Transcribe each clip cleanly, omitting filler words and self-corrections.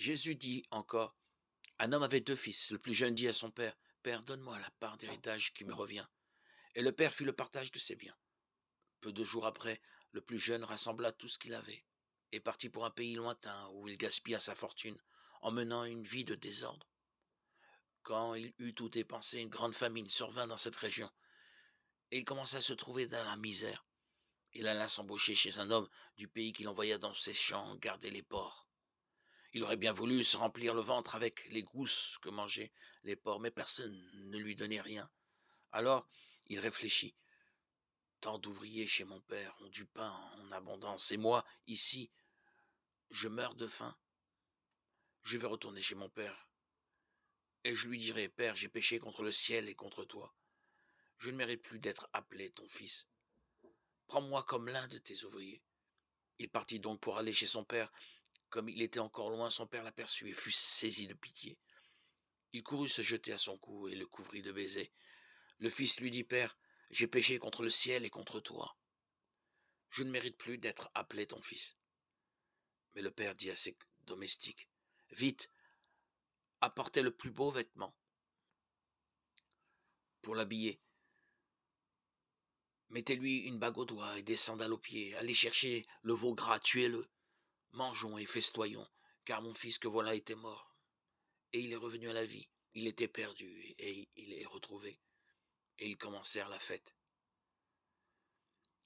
Jésus dit encore: «Un homme avait 2 fils. Le plus jeune dit à son père: "Père, donne-moi la part d'héritage qui me revient." Et le père fit le partage de ses biens. Peu de jours après, le plus jeune rassembla tout ce qu'il avait et partit pour un pays lointain où il gaspilla sa fortune en menant une vie de désordre. Quand il eut tout dépensé, une grande famine survint dans cette région et il commença à se trouver dans la misère. Il alla s'embaucher chez un homme du pays qu'il envoya dans ses champs garder les porcs. Il aurait bien voulu se remplir le ventre avec les gousses que mangeaient les porcs, mais personne ne lui donnait rien. Alors il réfléchit: tant d'ouvriers chez mon père ont du pain en abondance, et moi, ici, je meurs de faim. Je vais retourner chez mon père, et je lui dirai: Père, j'ai péché contre le ciel et contre toi. Je ne mérite plus d'être appelé ton fils. Prends-moi comme l'un de tes ouvriers. Il partit donc pour aller chez son père. Comme il était encore loin, son père l'aperçut et fut saisi de pitié. Il courut se jeter à son cou et le couvrit de baisers. Le fils lui dit: Père, j'ai péché contre le ciel et contre toi. Je ne mérite plus d'être appelé ton fils. Mais le père dit à ses domestiques: Vite, apportez le plus beau vêtement pour l'habiller. Mettez-lui une bague au doigt et des sandales aux pieds. Allez chercher le veau gras, tuez-le. Mangeons et festoyons, car mon fils que voilà était mort, et il est revenu à la vie. Il était perdu, et il est retrouvé. Et ils commencèrent la fête.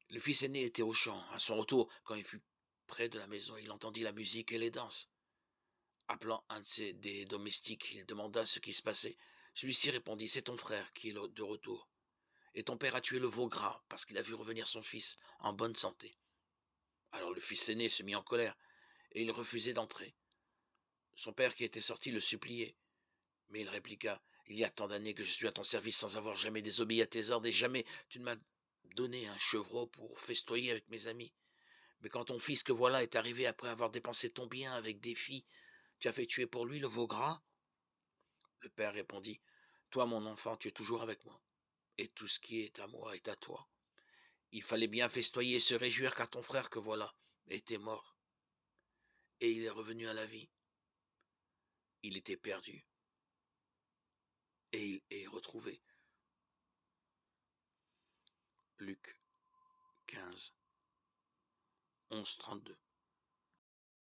Le fils aîné était au champ. À son retour, quand il fut près de la maison, il entendit la musique et les danses. Appelant un des domestiques, il demanda ce qui se passait. Celui-ci répondit: C'est ton frère qui est de retour. Et ton père a tué le veau gras parce qu'il a vu revenir son fils en bonne santé. Alors le fils aîné se mit en colère, et il refusait d'entrer. Son père qui était sorti le suppliait, mais il répliqua: Il y a tant d'années que je suis à ton service sans avoir jamais désobéi à tes ordres, et jamais tu ne m'as donné un chevreau pour festoyer avec mes amis. Mais quand ton fils que voilà est arrivé après avoir dépensé ton bien avec des filles, tu as fait tuer pour lui le veau gras? Le père répondit: Toi, mon enfant, tu es toujours avec moi, et tout ce qui est à moi est à toi. Il fallait bien festoyer et se réjouir car ton frère que voilà était mort, et il est revenu à la vie. Il était perdu, et il est retrouvé. Luc 15, 11-32.